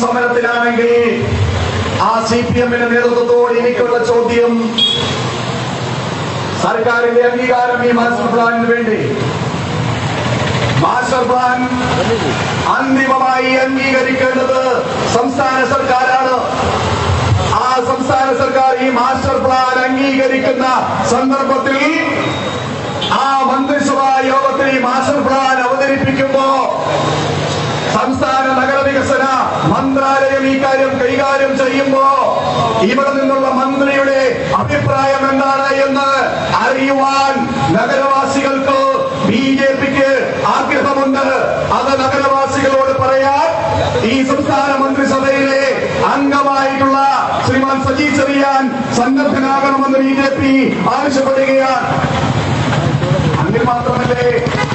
സമരത്തിലാണെങ്കിൽ ആ CPM-ന്റെ നേതൃത്വത്തോട് എനിക്കുള്ള ചോദ്യം, സർക്കാരിന്റെ അംഗീകാരം ഈ മാസ്റ്റർ പ്ലാനിന് വേണ്ടി, മാസ്റ്റർ പ്ലാൻ അന്തിമമായി അംഗീകരിക്കേണ്ടത് സംസ്ഥാന സർക്കാരാണ്. ആ സംസ്ഥാന സർക്കാർ ഈ മാസ്റ്റർ പ്ലാൻ അംഗീകരിക്കുന്ന സന്ദർഭത്തിൽ ആ മന്ത്രിസഭാ യോഗത്തിൽ ഈ മാസ്റ്റർ പ്ലാൻ അവതരിപ്പിക്കുമ്പോ സംസ്ഥാന നഗരവികസന മന്ത്രാലയം ഈ കാര്യം കൈകാര്യം ചെയ്യുമ്പോ ഇവിടെ നിന്നുള്ള മന്ത്രിയുടെ അഭിപ്രായം എന്താണ് എന്ന് അറിയുവാൻ നഗരവാസികൾക്ക് BJP-ക്ക് ആഗ്രഹമുണ്ട്. അത് നഗരവാസികളോട് പറയാൻ ഈ സംസ്ഥാന മന്ത്രിസഭയിലെ അംഗമായിട്ടുള്ള ശ്രീമാൻ സജി ചെറിയാൻ സന്നദ്ധനാകണമെന്ന് BJP ആവശ്യപ്പെടുകയാണ്. അതിൽ മാത്രമല്ലേ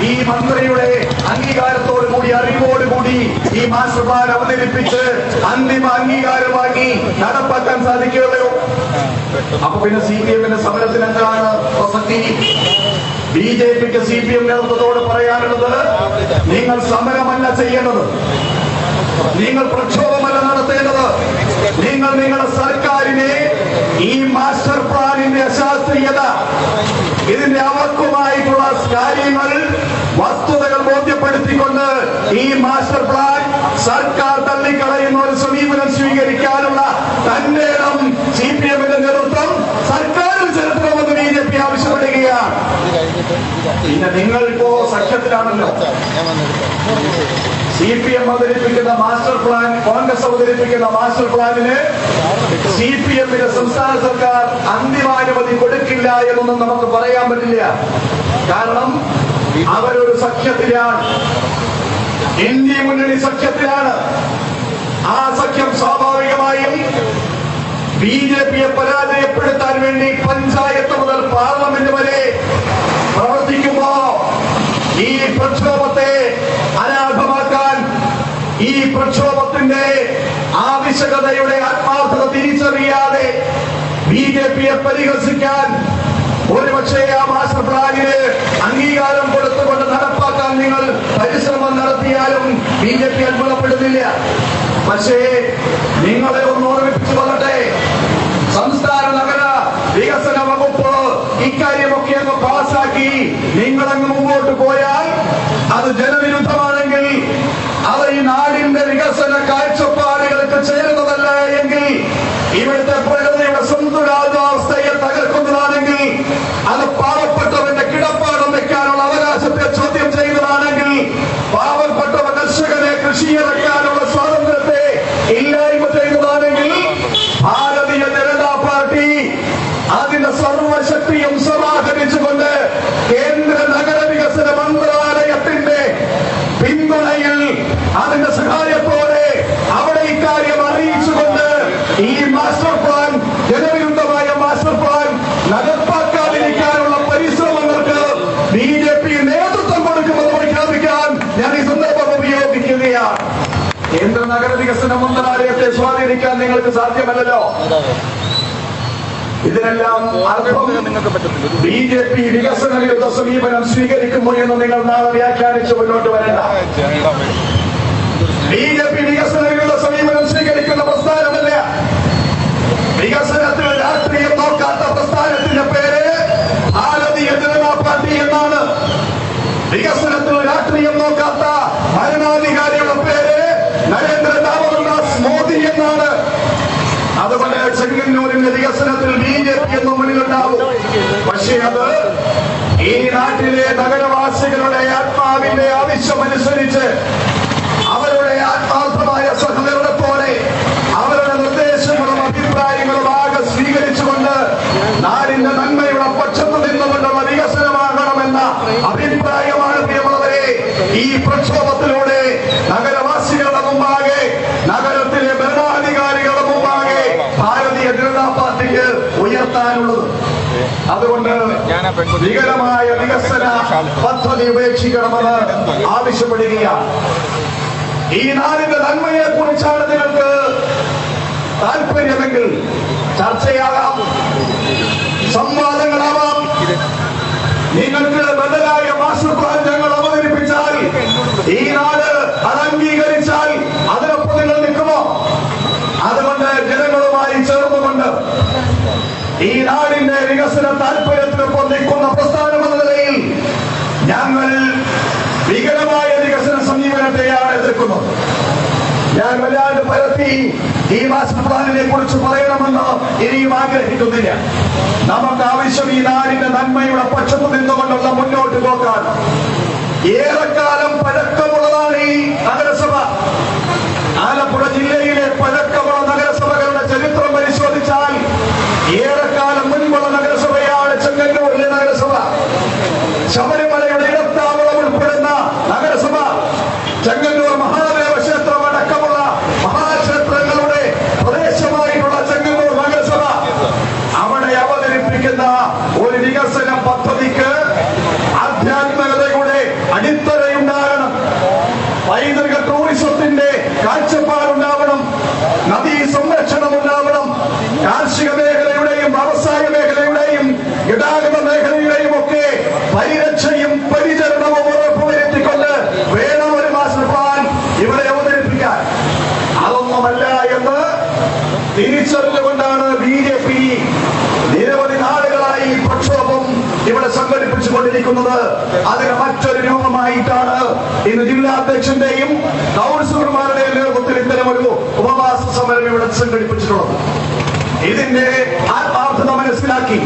ഈ മന്ത്രിയുടെ അംഗീകാരത്തോടുകൂടി അറിവോടുകൂടി ഈ മാസ്റ്റർ പ്ലാൻ അവതരിപ്പിച്ച് അന്തിമ അംഗീകാരം വാങ്ങി നടപ്പാക്കാൻ സാധിക്കുകയുള്ളൂ. അപ്പൊ പിന്നെ CPM-ന്റെ സമരത്തിന് എന്താണ് പ്രസക്തി? BJP-ക്ക് CPM നേതൃത്വത്തോട് പറയാനുള്ളത്, നിങ്ങൾ സമരമല്ല ചെയ്യേണ്ടത്, നിങ്ങൾ പ്രക്ഷോഭമല്ല നടത്തേണ്ടത്, നിങ്ങൾ നിങ്ങളുടെ സർക്കാരിനെ ഈ മാസ്റ്റർ പ്ലാനിന്റെ അശാസ്ത്രീയത, ഇതിന്റെ അവർക്കുമായിട്ടുള്ള കാര്യങ്ങൾ, വസ്തുതകൾ ബോധ്യപ്പെടുത്തിക്കൊണ്ട് ഈ മാസ്റ്റർ പ്ലാൻ സർക്കാർ തള്ളിക്കളയുന്ന ഒരു സമീപനം സ്വീകരിക്കാനുള്ള തന്റെ ഇടം CPM-ന്റെ നേതൃത്വം സർക്കാരിൽ ചെലുത്തണമെന്ന് BJP ആവശ്യപ്പെടുകയാണ്. പിന്നെ നിങ്ങളിപ്പോ സഖ്യത്തിലാണല്ലോ. CPM അവതരിപ്പിക്കുന്ന മാസ്റ്റർ പ്ലാൻ, കോൺഗ്രസ് അവതരിപ്പിക്കുന്ന മാസ്റ്റർ പ്ലാനിന് CPM-ന്റെ സംസ്ഥാന സർക്കാർ അന്തിമാനുമതി കൊടുക്കില്ല എന്നൊന്നും നമുക്ക് പറയാൻ പറ്റില്ല. കാരണം അവരൊരു സഖ്യത്തിലാണ്, ഇന്ത്യ മുന്നണി സഖ്യത്തിലാണ്. ആ സഖ്യം സ്വാഭാവികമായും BJP-യെ പരാജയപ്പെടുത്താൻ വേണ്ടി പഞ്ചായത്ത് മുതൽ പാർലമെന്റ് വരെ പ്രവർത്തിക്കുമ്പോ ഈ പ്രക്ഷോഭത്തെ അനാഥമാക്കാൻ, ഈ പ്രക്ഷോഭത്തിന്റെ ആവശ്യകതയുടെ ആത്മാർത്ഥത തിരിച്ചറിയാതെ BJP-യെ പരിഹസിക്കാൻ, ഒരുപക്ഷേ ആ മാസ്റ്റർ പ്ലാനിന് അംഗീകാരം കൊടുത്തുകൊണ്ട് നടപ്പാക്കാൻ നിങ്ങൾ പരിശ്രമം നടത്തിയാലും BJP അത്ഭുതപ്പെടുന്നില്ല. പക്ഷേ നിങ്ങളെ ഒന്ന് ഓർമ്മിപ്പിച്ചു കൊള്ളട്ടെ, സംസ്ഥാന നഗര വികസന വകുപ്പ് ഇക്കാര്യമൊക്കെ അങ്ങ് പാസാക്കി നിങ്ങളങ്ങ് മുമ്പോട്ട് പോയാൽ അത് ജനവിരുദ്ധമാണെങ്കിൽ, അത് ഈ നാടിന്റെ വികസന കാഴ്ചപ്പാടുകൾക്ക് ചേരുന്നതല്ല എങ്കിൽ, ഇവിടുത്തെ പ്രകൃതിയുടെ സന്തുലിതാവസ്ഥയെ തകർക്കുന്നതാണെങ്കിൽ, അത് പാവപ്പെട്ടവന്റെ കിടപ്പാടം വെക്കാനുള്ള അവകാശത്തെ ചോദ്യം ചെയ്യുന്നതാണെങ്കിൽ, പാവപ്പെട്ടവ കർഷകനെ കൃഷിയിറക്കാനുള്ള സ്വാതന്ത്ര്യത്തെ ഇല്ലായ്മ ചെയ്യുന്നതാണെങ്കിൽ, ഭാരതീയ ജനതാ പാർട്ടി അതിന്റെ സർവശക്തിയും സമാഹരിച്ചുകൊണ്ട് കേന്ദ്ര നഗരവികസന മന്ത്രാലയത്തിന്റെ പിന്തുണയിൽ, അതിന്റെ സഹായത്തോടെ അവിടെ ഇക്കാര്യം അറിയിച്ചുകൊണ്ട് ഈ മാസ്റ്റർ പ്ലാൻ, ജനവിരുദ്ധമായ മാസ്റ്റർ പ്ലാൻ നടപ്പാക്കാതിരിക്കാനുള്ള പരിശ്രമങ്ങൾക്ക് BJP നേതൃത്വം കൊടുക്കുമെന്ന് പ്രഖ്യാപിക്കാൻ ഞാൻ ഈ സന്ദർഭം ഉപയോഗിക്കുകയാണ്. കേന്ദ്ര നഗരവികസന മന്ത്രാലയത്തെ സ്വാധീനിക്കാൻ നിങ്ങൾക്ക് സാധ്യമല്ലല്ലോ. ഇതിനെല്ലാം അർത്ഥം BJP വികസന വിരുദ്ധ സമീപനം സ്വീകരിക്കുമോ എന്ന് നിങ്ങൾ നാളെ വ്യാഖ്യാനിച്ച് മുന്നോട്ട് വരേണ്ട. BJP വികസന വിരുദ്ധ സമീപനം സ്വീകരിക്കുന്ന പ്രസ്ഥാനമല്ല. വികസനത്തിൽ രാഷ്ട്രീയം നോക്കാത്ത പ്രസ്ഥാനത്തിന്റെ പേര് ഭാരതീയ ജനതാ പാർട്ടി എന്നാണ്. വികസനത്തിൽ രാഷ്ട്രീയം നോക്കാത്ത ഭരണാധികാരിയുടെ പേര് നരേന്ദ്ര ദാമോദർദാസ് മോദി എന്നാണ്. അതുപോലെ ചെങ്ങന്നൂരിന്റെ വികസനത്തിൽ BJP എന്നും മുന്നിലുണ്ടാവും. പക്ഷേ അത് ഈ നാട്ടിലെ നഗരവാസികളുടെ ആത്മാവിന്റെ ആവശ്യമനുസരിച്ച്, അവരുടെ ആത്മാർത്ഥമായ സഹകരണത്തോടെ, അവരുടെ നിർദ്ദേശങ്ങളും അഭിപ്രായങ്ങളും ആകെ സ്വീകരിച്ചുകൊണ്ട് നാടിന്റെ നന്മയുടെ പക്ഷത്ത് നിന്നുകൊണ്ടുള്ള വികസനമാകണമെന്ന അഭിപ്രായമാണ് പ്രിയമുള്ളവരെ ഈ പ്രക്ഷോഭത്തിലൂടെ നഗരവാസികളുടെ മുമ്പാകെ, നഗരത്തിലെ ഭരണാധികാരികളുടെ മുമ്പാകെ ഭാരതീയ ജനതാ പാർട്ടിക്ക് ഉയർത്താനുള്ളത്. അതുകൊണ്ട് വികലമായ വികസന പദ്ധതി ഉപേക്ഷിക്കണമെന്ന് ആവശ്യപ്പെടുകയാണ്. ഈ നാടിന്റെ നന്മയെ കുറിച്ചാണ് നിങ്ങൾക്ക് താല്പര്യമെങ്കിൽ ചർച്ചയാകാം, സംവാദങ്ങളാവാം. നിങ്ങൾക്ക് ബദലായ മാസ്റ്റർ പ്ലാൻ ഞങ്ങൾ അവതരിപ്പിച്ചാൽ, ഈ നാട് അത് അംഗീകരിച്ചാൽ അതിനൊപ്പം നിങ്ങൾ നിൽക്കുമോ? ഞാൻ വല്ലാണ്ട് പരത്തി ഈ മാസ്റ്റർ പ്ലാനിനെ കുറിച്ച് പറയണമെന്ന് ഇനിയും ആഗ്രഹിക്കുന്നില്ല. നമുക്ക് ആവശ്യം ഈ നാടിന്റെ നന്മയുടെ പക്ഷത്ത് നിന്നുകൊണ്ടുള്ള മുന്നോട്ട് പോക്കാൻ. ഏറെക്കാലം പഴക്കമുള്ളതാണ് ഈ നഗരസഭ. ആലപ്പുഴ ജില്ലയിലെ പഴക്കമുള്ള നഗരസഭകളുടെ ചരിത്രം പരിശോധിച്ചാൽ ഏറെക്കാലം മുൻപുള്ള നഗരസഭയാണ് ചെങ്ങന്നൂരിലെ നഗരസഭ. ശബരിമലയുടെ ഇടത്താവളം ഉൾപ്പെടുന്ന നഗരസഭ, ചെങ്ങന്നൂർ മഹാദേവ ക്ഷേത്രം അടക്കമുള്ള മഹാക്ഷേത്രങ്ങളുടെ പ്രദേശമായിട്ടുള്ള ചെങ്ങന്നൂർ നഗരസഭ. അവിടെ അവതരിപ്പിക്കുന്ന ഒരു വികസന പദ്ധതിക്ക് ആധ്യാത്മികതയുടെ അടിത്തറയുണ്ടാകണം, പൈതൃക ടൂറിസത്തിന്റെ കാഴ്ചപ്പാടുണ്ടാവണം, നദീ സംരക്ഷണം ഉണ്ടാവണം, കാർഷിക മേഖലയുടെയും വ്യവസായ മേഖലയുടെയും ഗതാഗത മേഖലയുടെയും ഒക്കെ പരിരക്ഷയും പരിചരണവും ഉറപ്പുവരുത്തിക്കൊണ്ട് വേണം ഒരു മാസ്റ്റർ പ്ലാൻ ഇവിടെ അവതരിപ്പിക്കാൻ. അതൊന്നുമല്ല എന്ന് തിരിച്ചറിഞ്ഞുകൊണ്ടാണ് BJP നിരവധി നാളുകളായി പ്രക്ഷോഭം ഇവിടെ സംഘടിപ്പിച്ചുകൊണ്ടിരിക്കുന്നത്. അതിന് മറ്റൊരു രൂപമായിട്ടാണ് ഇന്ന് ജില്ലാ അധ്യക്ഷന്റെയും കൗൺസിലർമാരുടെയും നേതൃത്വത്തിൽ ഇത്തരമൊരു ഉപവാസ സമരം ഇവിടെ സംഘടിപ്പിച്ചിട്ടുള്ളത്. ഇതിന്റെ ആത്മാർത്ഥത മനസ്സിലാക്കി,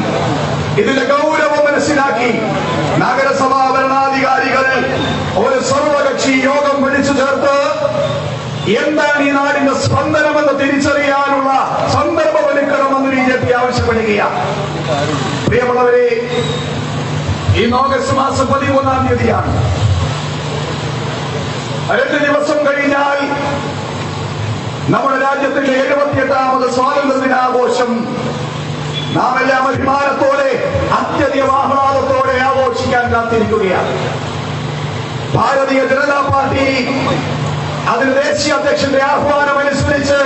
ഇതിന്റെ ഗൗരവം മനസ്സിലാക്കി നഗരസഭാ ഭരണാധികാരികൾ ഒരു സർവകക്ഷി യോഗം വിളിച്ചു ചേർത്ത് എന്താണ് ഈ നാടിന്റെ സ്പന്ദനമെന്ന് തിരിച്ചറിയാനുള്ള സന്ദർഭമൊരുക്കണമെന്ന് BJP ആവശ്യപ്പെടുകയാണ്. പ്രിയമുള്ളവരെ, ഇന്ന് ഓഗസ്റ്റ് മാസം 13-ാം തീയതിയാണ്. 2 ദിവസം കഴിഞ്ഞാൽ നമ്മുടെ രാജ്യത്തിന്റെ 78ാമത് സ്വാതന്ത്ര്യ ദിനാഘോഷം നാം എല്ലാം അഭിമാനത്തോടെ അത്യധികം ആഹ്ലാദത്തോടെ ആഘോഷിക്കാൻ കാത്തിരിക്കുകയാണ്. ഭാരതീയ ജനതാ പാർട്ടി അതിന് ദേശീയ അധ്യക്ഷന്റെ ആഹ്വാനം അനുസരിച്ച്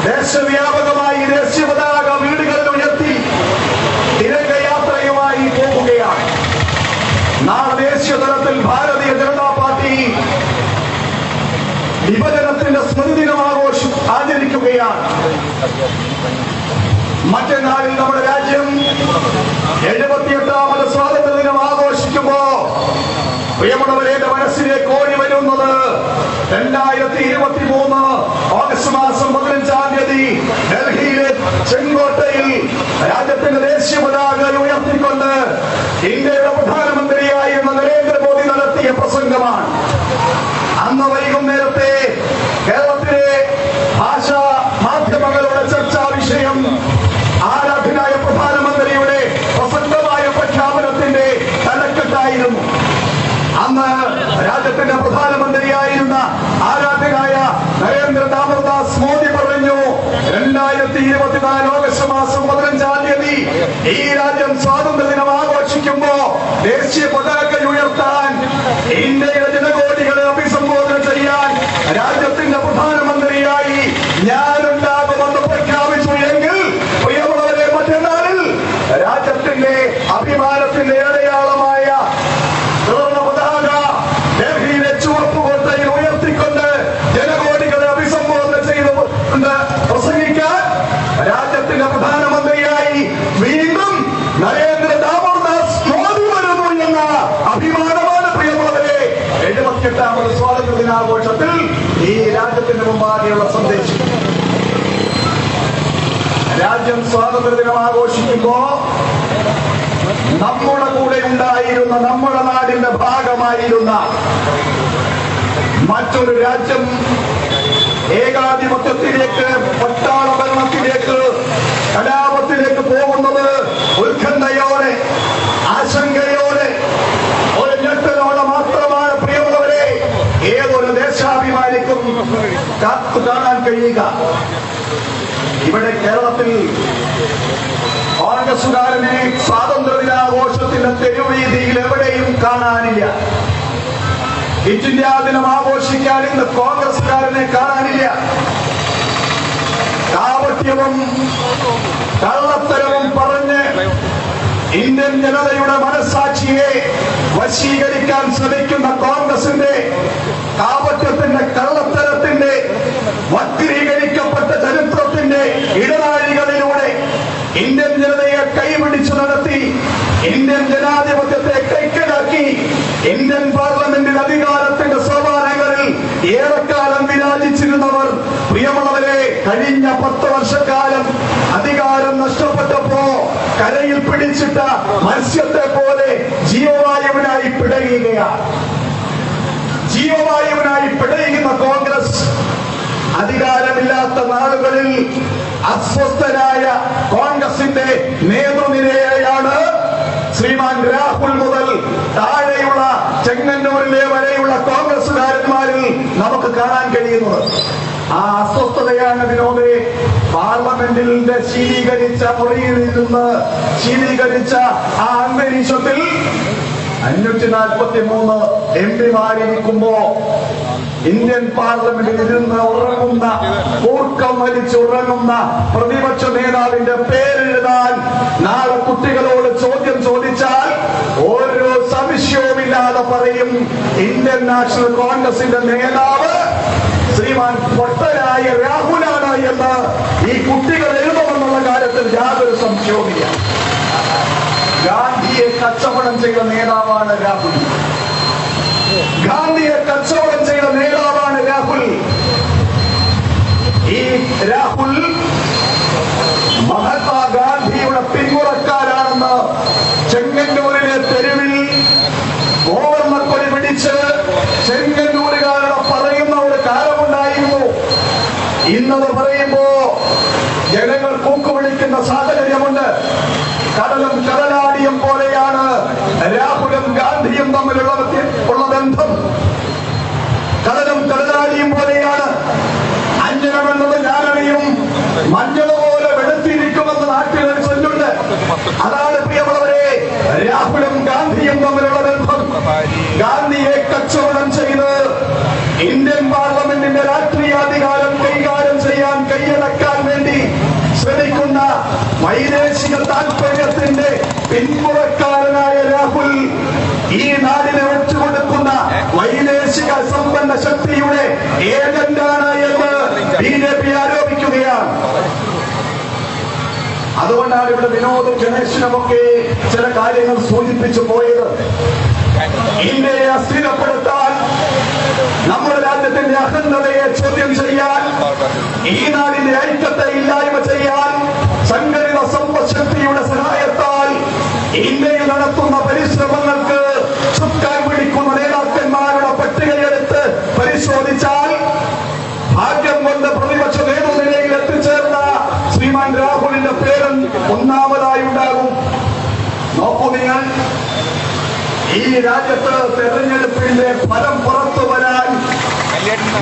ദേശവ്യാപകമായി ദേശീയ പതാക വീടുകളിൽ ഉയർത്തി തിരംഗയാത്രയുമായി പോകുകയാണ്. നാളെ ദേശീയ തലത്തിൽ ഭാരതീയ ജനതാ പാർട്ടി വിഭജനത്തിന്റെ സ്മൃതിദിനം ആചരിക്കുകയാണ്. മറ്റന്നാളിൽ നമ്മുടെ രാജ്യം 78ാമത് സ്വാതന്ത്ര്യ ദിനം ആഘോഷിക്കുമ്പോ പ്രിയമുള്ളവരെ മനസ്സിലേക്ക് ഓടി വരുന്നത് 2023 ഓഗസ്റ്റ് മാസം 15-ാം തീയതി ഡൽഹിയിലെ ചെങ്കോട്ടയിൽ രാജ്യത്തിന്റെ ദേശീയ പതാക ഉയർത്തിക്കൊണ്ട് ഇന്ത്യയുടെ പ്രധാനമന്ത്രിയായിരുന്ന നരേന്ദ്രമോദി നടത്തിയ പ്രസംഗമാണ്. അന്ന് വൈകുന്നേരത്തെ കേരളത്തിലെ ഭാഷാ മാധ്യമങ്ങളുടെ ചർച്ചാ വിഷയം ആരാധനായ പ്രധാനമന്ത്രിയുടെ പ്രസക്തമായ പ്രഖ്യാപനത്തിന്റെ തലക്കെട്ടായിരുന്നു. അന്ന് രാജ്യത്തിന്റെ പ്രധാനമന്ത്രിയായിരുന്ന ആരാധനായ നരേന്ദ്ര ദാമോദാസ് മോദി പറഞ്ഞു, 2024 ഓഗസ്റ്റ് മാസം 15-ാം തീയതി ഈ രാജ്യം സ്വാതന്ത്ര്യ ദിനം ആഘോഷിക്കുമ്പോ ദേശീയ പതാക ഉയർത്താൻ ഇന്ത്യയുടെ ജനകോടികളെ അഭിസംബോധന ചെയ്യാൻ രാജ്യത്തിന്റെ പ്രധാനമന്ത്രിയായി ഞാനുണ്ടാകുമെന്ന് പ്രഖ്യാപിച്ചു എങ്കിൽ പ്രിയമുള്ളവരെ മറ്റന്നാളിൽ രാജ്യത്തിന്റെ അഭിമാനത്തിന്റെ അടയാളമായ പതാക ഡൽഹിയിലെ ചുവപ്പുകോട്ടയിൽ ഉയർത്തിക്കൊണ്ട് ജനകോടികളെ അഭിസംബോധന ചെയ്തുകൊണ്ട് പ്രസംഗിക്കാൻ രാജ്യത്തിന്റെ പ്രധാനമന്ത്രിയായി വീണ്ടും നരേന്ദ്ര ദാമോദാസ് മോദി വരുന്നു എന്ന അഭിമാനമാണ് പ്രിയമുള്ളവരെ 78ാമത് സ്വാതന്ത്ര്യ ദിനാഘോഷത്തിൽ ഈ രാജ്യത്തിന്റെ മുമ്പാകെയുള്ള സന്ദേശം. രാജ്യം സ്വാതന്ത്ര്യ ദിനം ആഘോഷിക്കുമ്പോ നമ്മുടെ കൂടെ ഉണ്ടായിരുന്ന, നമ്മുടെ നാടിന്റെ ഭാഗമായിരുന്ന മറ്റൊരു രാജ്യം ഏകാധിപത്യത്തിലേക്ക്, പട്ടാള ഭരണത്തിലേക്ക്, കലാപത്തിലേക്ക് പോകുന്നത് ഉത്കണ്ഠയോടെ, ആശങ്കയോടെ, ഒരു ഞെട്ടലോടെ മാത്രമാണ് പ്രിയമുള്ളവരെ ഏതൊരു ദേശാഭിമാനിക്കും കാത്തു കാണാൻ കഴിയുക. ഇവിടെ കേരളത്തിൽ കോൺഗ്രസുകാരനെ സ്വാതന്ത്ര്യ ദിനാഘോഷത്തിന്റെ തെരുവീതിയിൽ എവിടെയും കാണാനില്ല. ക്വിറ്റ് ഇന്ത്യാ ദിനം ആഘോഷിക്കാൻ ഇന്ന് കോൺഗ്രസുകാരനെ കാണാനില്ല. കാപട്യവും കള്ളത്തരവും പറഞ്ഞ് ഇന്ത്യൻ ജനതയുടെ മനസ്സാക്ഷിയെ വശീകരിക്കാൻ ശ്രമിക്കുന്ന കോൺഗ്രസിന്റെ കാപട്യത്തിന്റെ, കള്ളത്തരത്തിന്റെ, വക്രീകരിക്കപ്പെട്ട ചരിത്രത്തിന്റെ ഇടനാഴികളിലൂടെ ഇന്ത്യൻ ജനതയെ കൈപിടിച്ചു നടത്തി ഇന്ത്യൻ ജനാധിപത്യത്തെ കൈക്കലാക്കി ഇന്ത്യൻ പാർലമെന്റിൽ അധികാരത്തിന്റെ സോപാനങ്ങളിൽ ഏറെക്കാലം വിരാജിച്ചിരുന്നവർ കഴിഞ്ഞ 10 വർഷക്കാലം അധികാരം നഷ്ടപ്പെട്ടപ്പോ കരയിൽ പിടിച്ചിട്ട മത്സ്യത്തെ പോലെ ജീവവായുവിനായി പിടയുകയാണ്. ജീവവായുവിനായി പിടയുന്ന കോൺഗ്രസ് അധികാരമില്ലാത്ത നാളുകളിൽ അസ്വസ്ഥരായ കോൺഗ്രസിന്റെ നേതൃനിരയെയാണ് ശ്രീമാൻ രാഹുൽ മുതൽ താഴെയുള്ള ചെങ്ങന്നൂരിലെ വരെയുള്ള കോൺഗ്രസുകാരന്മാരിൽ നമുക്ക് കാണാൻ കഴിയുന്നത്. ആ അസ്വസ്ഥതയാണ് വിനോദേ പാർലമെന്റിന്റെ ശീതീകരിച്ച മുറിയിൽ നിന്ന് ശീതീകരിച്ച ആ അന്തരീക്ഷത്തിൽ 543 എംപിമാരിക്കുമ്പോ ഇന്ത്യൻ പാർലമെന്റിൽ ഇരുന്ന് ഉറങ്ങുന്ന കൂർക്കം വലിച്ചുറങ്ങുന്ന പ്രതിപക്ഷ നേതാവിന്റെ പേരെഴുതാൻ നാളെ കുട്ടികളോട് ചോദ്യം ചോദിച്ചാൽ ഓരോ സംശയവുമില്ലാതെ പറയും ഇന്ത്യൻ നാഷണൽ കോൺഗ്രസിന്റെ നേതാവ് ശ്രീമാൻ പൊട്ടനായ രാഹുലാണ് എന്ന് ഈ കുട്ടികൾ എഴുതുമെന്നുള്ള കാര്യത്തിൽ യാതൊരു സംശയവുമില്ല. ഗാന്ധിയെ കച്ചവടം ചെയ്ത നേതാവാണ് രാഹുൽ. ഗാന്ധിയെ കച്ചവടം ചെയ്ത നേതാവാണ് രാഹുൽ. ഈ രാഹുൽ മഹാത്മാഗാന്ധിയുടെ പിന്മുറക്കാരാണെന്ന് ചെങ്ങന്നൂരിലെ തെരുവിൽ ഗോവർണക്കൊടി പിടിച്ച് ചെങ്ങന്നൂരുകാരുടെ പറയുന്ന ഒരു കാലമുണ്ടായിരുന്നു. ഇന്നത് പറയുമ്പോ ജനങ്ങൾ കൂക്കുവിളിക്കുന്ന സാഹചര്യമുണ്ട്. കടലും കടലാടിയും പോലെയാണ് രാഹുലും ഗാന്ധിയും തമ്മിലുള്ള ബന്ധം. കടലും കടലാടിയും പോലെയാണ്. അഞ്ജനമെന്നത് ഞാനറിയും, മഞ്ഞൾ പോലെ വെളുത്തിരിക്കുമെന്ന് നാട്ടിൽ ഒരു ചൊല്ലുണ്ട്. അതാണ് പ്രിയമുള്ളവരെ രാഹുലും ഗാന്ധിയും തമ്മിലുള്ള ബന്ധം. ഗാന്ധിയെ കച്ചവടം ചെയ്ത് ഇന്ത്യൻ പാർലമെന്റിന്റെ രാഷ്ട്രീയാധികാരം കൈകാര്യം ചെയ്യാൻ കൈയടക്കാൻ വേണ്ടി ശ്രമിക്കുന്ന വൈദേശിക താൽപര്യത്തിന്റെ പിന്മുറക്കാരനായ രാഹുൽ ഈ നാടിനെ വെച്ചുകൊടുക്കുന്ന വൈദേശിക സമ്പന്ന ശക്തിയുടെ ഏജന്റാണ് എന്ന് BJP ആരോപിക്കുകയാണ്. അതുകൊണ്ടാണ് ഇവിടെ വിനോദ് ഗണേശനുമൊക്കെ ചില കാര്യങ്ങൾ സൂചിപ്പിച്ചു പോയത്. ഇന്ത്യയെ അസ്ഥിരപ്പെടുത്താൻ, നമ്മുടെ രാജ്യത്തിന്റെ അഖണ്ഡതയെ ചോദ്യം ചെയ്യാൻ, ഈ നാടിന്റെ ഐക്യത്തെ ഇല്ലായ്മ ചെയ്യാൻ സംഘടിത സമ്പദ്ശക്തിയുടെ സഹായത്താൽ ഇന്ത്യയിൽ നടത്തുന്ന പരിശ്രമങ്ങൾക്ക് ചുക്കാൻ പിടിക്കുന്ന നേതാക്കന്മാരുടെ പട്ടികയെടുത്ത് പരിശോധിച്ചാൽ ഭാഗ്യം കൊണ്ട് പ്രതിപക്ഷ നേതൃനിരയിൽ എത്തിച്ചേർന്ന ശ്രീമാൻ രാഹുലിന്റെ പേരും ഒന്നാമതായി ഉണ്ടാകും. നോക്കൂ നിങ്ങൾ, ഈ രാജ്യത്ത് തെരഞ്ഞെടുപ്പിന്റെ ഫലം പുറത്തു വരാൻ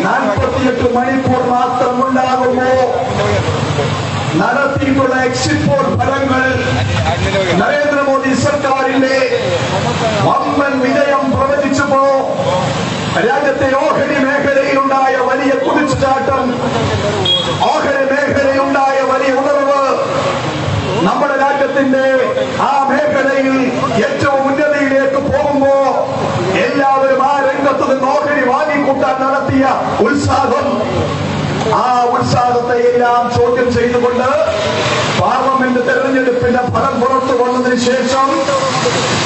48 മണിക്കൂർ മാത്രം ഉണ്ടാകുമോ? നടത്തിയിട്ടുള്ള എക്സിറ്റ് പോൾ ഫലങ്ങൾ നരേന്ദ്രമോദി സർക്കാരിന്റെ വമ്പൻ വിജയം പ്രവചിച്ചപ്പോ രാജ്യത്തെ ഓഹരി മേഖലയിലുണ്ടായ വലിയ കുതിച്ചുചാട്ടം, ഓഹരി മേഖലയിലുണ്ടായ വലിയ ഉണർവ്, നമ്മുടെ രാജ്യത്തിന്റെ ആ മേഖലയിൽ ഏറ്റവും ഉന്നതിയിലേക്ക് പോകുമ്പോ എല്ലാവരും ആ രംഗത്ത് നിന്ന് ഓഹരി വാങ്ങിക്കൂട്ടാൻ നടത്തിയ ഉത്സാഹം, ആ ഉത്സാഹത്തെ എല്ലാം ചോദ്യം ചെയ്തുകൊണ്ട് പാർലമെന്റ് തെരഞ്ഞെടുപ്പിന്റെ ഫലം പുറത്തു വന്നതിന് ശേഷം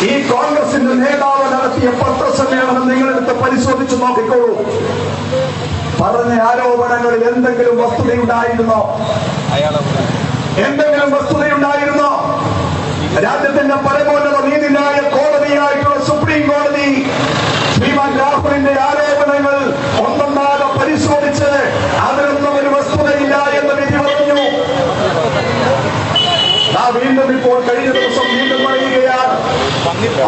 ഈ കോൺഗ്രസിന്റെ നേതാവ് നടത്തിയ പത്രസമ്മേളനം നിങ്ങളെടുത്ത് പരിശോധിച്ചു നോക്കിക്കോളൂ. പറഞ്ഞ ആരോപണങ്ങളിൽ എന്തെങ്കിലും വസ്തുതയുണ്ടായിരുന്നോ? എന്തെങ്കിലും വസ്തുതയുണ്ടായിരുന്നോ? രാജ്യത്തിന്റെ പരമോന്നത നീതിന്യായ കോടതിയായിട്ടുള്ള സുപ്രീം കോടതി ശ്രീമാൻ രാഹുലിന്റെ ആരോപണങ്ങൾ ഒന്നൊന്നാകെ പരിശോധിച്ച് അതിലൊന്നും ഒരു വസ്തുതയില്ല എന്ന് വിധി പറഞ്ഞു. വീണ്ടും ഇപ്പോൾ കഴിഞ്ഞ ദിവസം വീണ്ടും പറയുകയാണ്,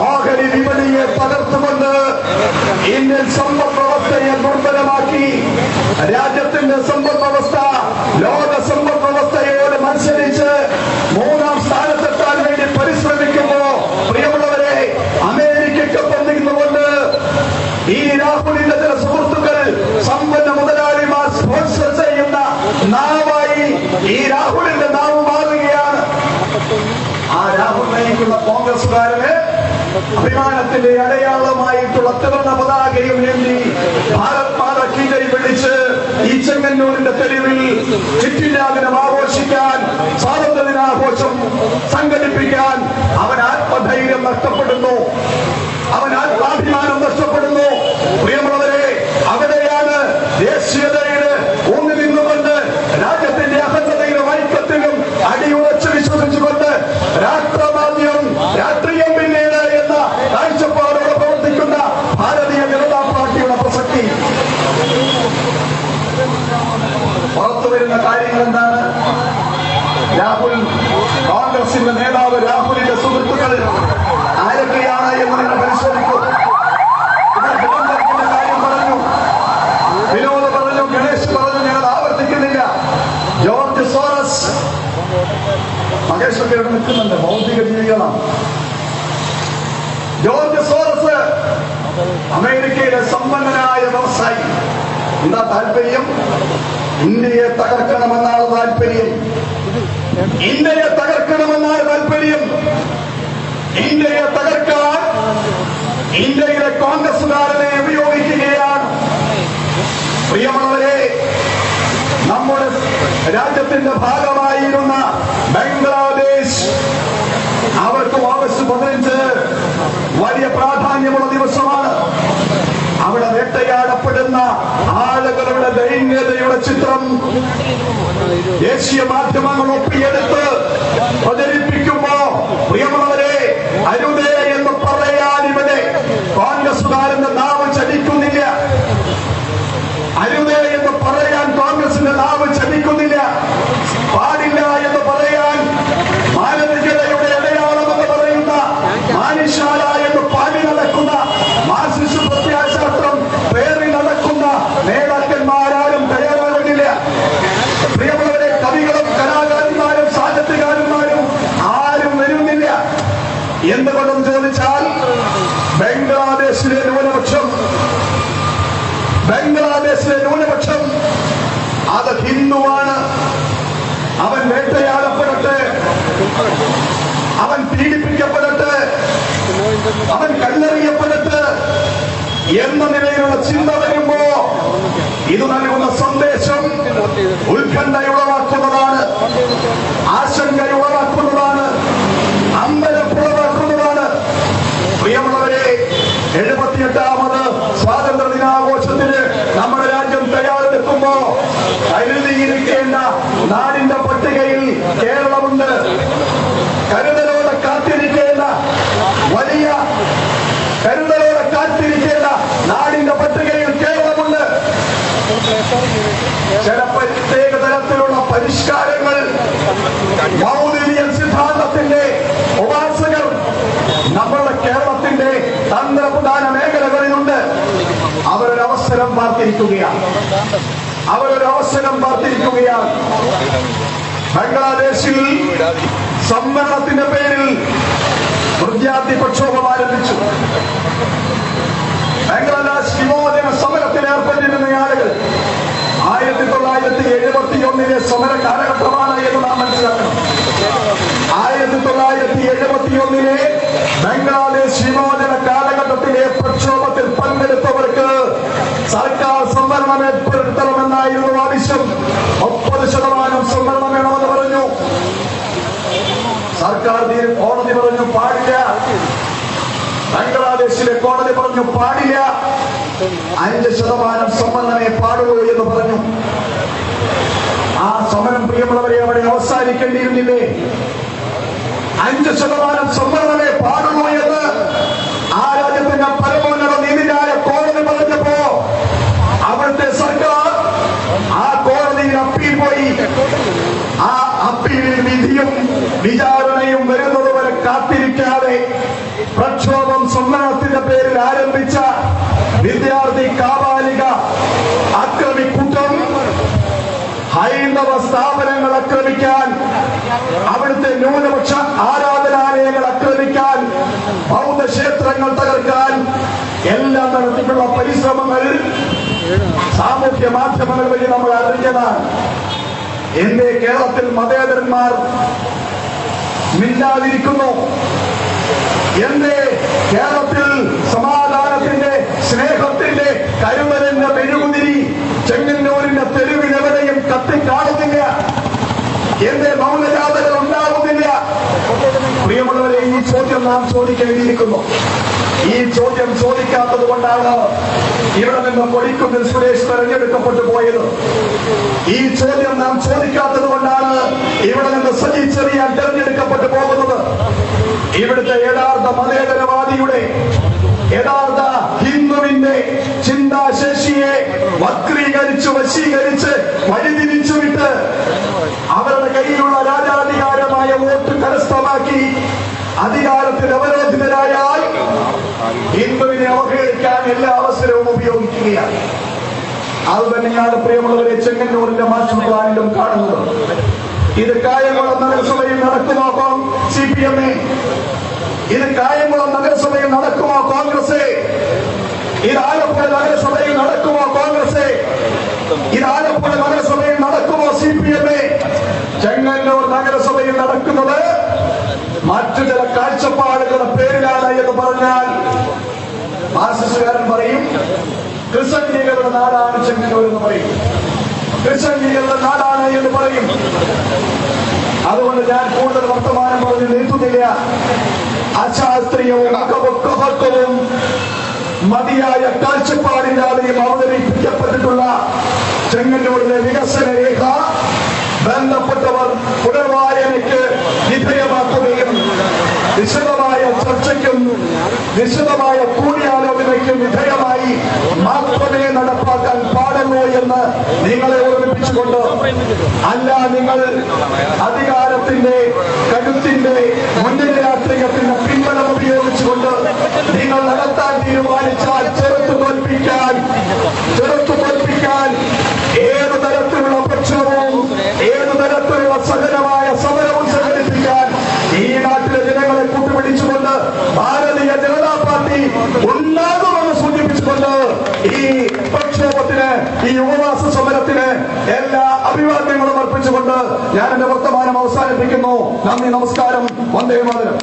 ഓഹരി വിപണിയെ തകർത്തുകൊണ്ട് ഇന്ത്യൻ സമ്പദ് വ്യവസ്ഥയെ ദുർബലമാക്കി രാജ്യത്തിന്റെ സമ്പദ് വ്യവസ്ഥ ലോക സമ്പദ് വ്യവസ്ഥയോട് മത്സരിച്ച് 3ാം സ്ഥാനത്തെത്താൻ വേണ്ടി പരിശ്രമിക്കുമ്പോ പ്രിയമുള്ളവരെ, അമേരിക്കയ്ക്കൊപ്പം നിന്നുകൊണ്ട് ഈ രാഹുലിന്റെ ചില സുഹൃത്തുക്കൾ സമ്പന്ന മുതലാളിമാർ സ്പോൺസർ ചെയ്യുന്ന നാവായി ഈ രാഹുലിന്റെ നാവ് മാറുകയാണ്. ആ രാഹുൽ നയിക്കുന്ന കോൺഗ്രസുകാരന് അഭിമാനത്തിന്റെ അടയാളമായിട്ടുള്ള ത്രിവർണ്ണ പതാകയും ഏന്തി ഭാരത് മാതാ കീ ജയ് വിളിച്ച് ഈ ചെങ്ങന്നൂരിന്റെ തെരുവിൽ ചിറ്റില്ലാദിനം ആഘോഷിക്കാൻ, സ്വാതന്ത്ര്യ ദിനാഘോഷം സംഘടിപ്പിക്കാൻ അവൻ ആത്മധൈര്യം നഷ്ടപ്പെടുന്നു, അവൻ ആത്മാഭിമാനം നഷ്ടപ്പെടുന്നു. പ്രിയമുള്ളവരെ, അവിടെയാണ് ദേശീയതയുടെ ഊന്നി നിന്നുകൊണ്ട് രാജ്യത്തെ വരുന്ന കാര്യങ്ങൾ എന്താണ്? രാഹുൽ, കോൺഗ്രസിന്റെ നേതാവ് രാഹുലിന്റെ സുഹൃത്തുക്കൾ ആരൊക്കെയാണ് എന്ന് നിങ്ങൾ പരിശോധിക്കൂ. കാര്യം പറഞ്ഞു, വിനോദ് പറഞ്ഞു, ഗണേഷ് പറഞ്ഞു, ഞങ്ങൾ ആവർത്തിക്കുന്നില്ല. ജോർജ് സോറസ്, മഹേഷൊക്കെ ഇവിടെ നിൽക്കുന്നുണ്ട്, ഭൗതിക ജീവികളാണ്. ജോർജ് സോറസ് അമേരിക്കയിലെ സമ്പന്നനായ വ്യവസായി. എന്താ താല്പര്യം? ഇന്ത്യയെ തകർക്കണമെന്നാണ് താല്പര്യം. ഇന്ത്യയെ തകർക്കണമെന്നാണ് താല്പര്യം. ഇന്ത്യയെ തകർക്കാൻ ഇന്ത്യയിലെ കോൺഗ്രസുകാരനെ ഉപയോഗിക്കുകയാണ്. പ്രിയമുള്ളവരെ, നമ്മുടെ രാജ്യത്തിന്റെ ഭാഗമായിരുന്ന ബംഗ്ലാദേശ്, അവർക്ക് ഓഗസ്റ്റ് 15 വലിയ പ്രാധാന്യമുള്ള ദിവസമാണ്. അവിടെ വേട്ടയാടപ്പെടുന്ന ആളുകളുടെ ദൈന്യതയുടെ ചിത്രം ദേശീയ മാധ്യമങ്ങൾ ഒപ്പിയെടുത്ത് പ്രചരിപ്പിക്കുമ്പോ, പ്രിയമുള്ളവരെ, അരുതേ എന്ന് പറയാൻ ഇവിടെ കോൺഗ്രസുകാരന്റെ നാവ് ചലിക്കുന്നില്ല. അരുതേ എന്ന് പറയാൻ കോൺഗ്രസിന്റെ നാവ് ചലിക്കുന്നില്ല. പാടില്ല എന്ന് പറയാൻ മാനവികതയുടെ അടയാളം എന്ന് പറയുന്ന, മാനിശാല എന്ന് പാടി നടക്കുന്ന, മാർക്സിസ്റ്റ് പ്രത്യയശാസ്ത്രം പേറി നടക്കുന്ന നേതാക്കന്മാരാരും തയ്യാറാകുന്നില്ല. പ്രിയമുള്ളവരെ, കവികളും കലാകാരന്മാരും സാഹിത്യകാരന്മാരും ആരും വരുന്നില്ല. എന്തുകൊണ്ടെന്ന് ചോദിച്ചാൽ, ബംഗ്ലാദേശിലെ ന്യൂനപക്ഷം അത് ഹിന്ദുവാണ്. അവൻ വേട്ടയാടപ്പെടട്ടെ, അവൻ പീഡിപ്പിക്കപ്പെടട്ടെ, അവൻ കല്ലെറിയപ്പെടട്ടെ എന്ന നിലയിലുള്ള ചിന്ത വരുമ്പോ ഇത് നൽകുന്ന സന്ദേശം ഉത്കണ്ഠയുളവാക്കുന്നതാണ്, ആശങ്കയുളവാക്കുന്നതാണ്, അമ്പരപ്പുളവാക്കുന്നതാണ്. പ്രിയമുള്ളവരെ, 78ാമത് സ്വാതന്ത്ര്യ ദിനാഘോഷത്തിന് നമ്മുടെ രാജ്യം തയ്യാറെടുക്കുമ്പോ കരുതിയിരിക്കേണ്ട നാടിന്റെ പട്ടികയിൽ കേരളമുണ്ട്. കരുതലോടെ കാത്തിരിക്കേണ്ട നാടിന്റെ പട്ടികയിൽ കേരളമുണ്ട്. ചില പ്രത്യേക തരത്തിലുള്ള പരിഷ്കാരങ്ങൾ മൗലിക സിദ്ധാന്തത്തിന്റെ ഉപാസകർ നമ്മളുടെ കേരളത്തിന്റെ തന്ത്രപ്രധാന മേഖലകളിലുണ്ട്. അവരൊരവസരം പാർത്തിരിക്കുകയാണ്. ബംഗ്ലാദേശിൽ സംവരണത്തിന്റെ പേരിൽ വിദ്യാർത്ഥി പ്രക്ഷോഭം ആരംഭിച്ചു. ബംഗ്ലാദേശ് വിമോചന സമരത്തിൽ ഏർപ്പെട്ടിരുന്ന ആളുകൾ 1971 സമര കാലഘട്ടമാണ് എന്ന് നാം മനസ്സിലാക്കണം. 1971 ബംഗ്ലാദേശ് വിമോചന കാലഘട്ടത്തിലെ പ്രക്ഷോഭത്തിൽ പങ്കെടുത്തവർക്ക് സർക്കാർ സംവരണം ഏർപ്പെടുത്തണമെന്നായിരുന്നു ആവശ്യം. 30% സംവരണം വേണമെന്ന് പറഞ്ഞു. സർക്കാർ കോടതി പറഞ്ഞു പാടില്ല. ബംഗ്ലാദേശിലെ കോടതി പറഞ്ഞു പാടില്ല. 5% സംവരണമേ പാടുള്ളൂ എന്ന് പറഞ്ഞു. ആ സമരം, പ്രിയമുള്ളവരെ, അവിടെ അവസാനിക്കേണ്ടിയിരുന്നില്ലേ? 5% സംവരണമേ പാടുള്ളൂ എന്ന് ആ രാജ്യത്തിന്റെ പരമോന്നത നീതിന്യായ കോടതി പറഞ്ഞപ്പോ അവിടുത്തെ സർക്കാർ ആ കോടതിയിൽ അപ്പീൽ പോയി. ആ അപ്പീലിൽ വിധിയും വിചാരണയും വരുന്നത് വരെ കാത്തിരിക്കാതെ പ്രക്ഷോഭം സംവരണത്തിന്റെ പേരിൽ ആരംഭിച്ച വിദ്യാർത്ഥി കാപാലിക അക്രമിക്കൂട്ടം ഹൈന്ദവ സ്ഥാപനങ്ങൾ ആക്രമിക്കാൻ, അവിടുത്തെ ന്യൂനപക്ഷ ആരാധനാലയങ്ങൾ ആക്രമിക്കാൻ, ബൗദ്ധക്ഷേത്രങ്ങൾ തകർക്കാൻ എല്ലാം നടത്തിയിട്ടുള്ള പരിശ്രമങ്ങൾ സാമൂഹ്യ മാധ്യമങ്ങൾ വഴി നമ്മൾ അറിഞ്ഞതാണ്. എന്റെ കേരളത്തിൽ മതേതരന്മാർ മിണ്ടാതിരിക്കുന്നു? എന്റെ കേരളത്തിൽ സമാധാനത്തിന്റെ, സ്നേഹത്തിന്റെ, കരുതലിന്റെ മെഴുകുതിരി ചെങ്ങന്നൂരിന്റെ തെരുവിലെവിടെയും കത്തിക്കാണുന്നില്ല? എന്റെ മൗനജാഥകൾ ഉണ്ടാകുന്നില്ല? പ്രിയമുള്ളവരെ, ഈ ചോദ്യം നാം ചോദിക്കേണ്ടിയിരിക്കുന്നു. ഈ ചോദ്യം ചോദിക്കാത്തത് കൊണ്ടാണ് ഇവിടെ നിന്ന് കൊടിക്കുന്നിൽ സുരേഷ് തെരഞ്ഞെടുക്കപ്പെട്ടു പോയത്. ഈ ചോദ്യം നാം ചോദിക്കാത്തത് കൊണ്ടാണ് ഇവിടെ നിന്ന് സജി ചെറിയാൻ തെരഞ്ഞെടുക്കപ്പെട്ടു പോകുന്നത്. ഇവിടുത്തെ യഥാർത്ഥ മതേതരവാദിയുടെ, യഥാർത്ഥ ഹിന്ദുവിന്റെ ചിന്താശേഷിയെ വക്രീകരിച്ച്, വശീകരിച്ച്, വഴിതിരിച്ച് പിരിച്ചുവിട്ട് അവരുടെ കയ്യിലുള്ള രാജാധികാരമായ വോട്ട് കരസ്ഥമാക്കി അധികാരത്തിൽ അവരോധിതരായാൽ ഹിന്ദുവിനെ അവഹേളിക്കാൻ എല്ലാ അവസരവും ഉപയോഗിക്കുകയാണ്. അത് തന്നെയാണ് പ്രിയമുള്ളവരെ ചെങ്ങന്നൂരിന്റെ മാസ്റ്റർ പ്ലാനിലും കാണുന്നത്. ഇത് കായംകുളം നഗരസഭയിൽ നടക്കുമോ CPM? ഇത് കായംകുളം നഗരസഭയിൽ നടക്കുമോ കോൺഗ്രസ്? ഇത് ആലപ്പുഴ നഗരസഭയിൽ നടക്കുമോ കോൺഗ്രസ്? ഇത് ആലപ്പുഴ നഗരസഭയിൽ നടക്കുമോ CPM? ചെങ്ങന്നൂർ നഗരസഭയിൽ നടക്കുന്നത് മറ്റു ചില കാഴ്ചപ്പാടുകളുടെ പേരിലാണ് എന്ന് പറഞ്ഞാൽ മാർക്സിസ്റ്റുകാരൻ പറയും ക്രിസ്ത്യനികളുടെ നാടാണ് ചെങ്ങന്നൂർ എന്ന് പറയും, ക്രിസ്ത്യനികളുടെ നാടാണ് എന്ന് പറയും. അതുകൊണ്ട് ഞാൻ കൂടുതൽ വർത്തമാനം പറഞ്ഞ് നിർത്തുന്നില്ല. അശാസ്ത്രീയവും അപക്വവും മതിയായ കാഴ്ചപ്പാടില്ലാതെയും അവതരിപ്പിക്കപ്പെട്ടിട്ടുള്ള ചെങ്ങന്നൂരിലെ വികസന രേഖ ബന്ധപ്പെട്ടവർ പുനർവായനയ്ക്ക് വിധേയമാക്കുകയും വിശദമായ ചർച്ചയ്ക്കും വിശദമായ കൂടിയാലോചനയ്ക്കും വിധേയമായി മാത്രമേ നടപ്പാക്കാൻ പാടുള്ളൂ എന്ന് നിങ്ങളെ ഓർമ്മിപ്പിച്ചുകൊണ്ട്, അല്ല നിങ്ങൾ അധികാരത്തിന്റെ കരുത്തിന്റെ മുന്നണി രാഷ്ട്രീയത്തിന്റെ പിൻബലം ഉപയോഗിച്ചുകൊണ്ട് നിങ്ങൾ നടത്താൻ തീരുമാനിച്ചാൽ ചെറുത്തു തോൽപ്പിക്കാൻ ഏതു തരത്തിലുള്ള പ്രക്ഷോഭവും ഏതു തരത്തിലുള്ള സഹനമായ സമരവും സംഘടിപ്പിക്കാൻ ഈ നാട്ടിലെ ജനങ്ങളെ കൂട്ടുപിടിച്ചുകൊണ്ട് ഭാരതീയ ജനതാ പാർട്ടി ഉണ്ടാകുമെന്ന് സൂചിപ്പിച്ചുകൊണ്ട് ഈ പ്രക്ഷോഭത്തിന്, ഈ ഉപവാസ സമരത്തിന് എല്ലാ അഭിവാദ്യങ്ങളും അർപ്പിച്ചുകൊണ്ട് ഞാൻ എന്റെ വർത്തമാനം അവസാനിപ്പിക്കുന്നു. നന്ദി, നമസ്കാരം, വന്ദേ മാതരം.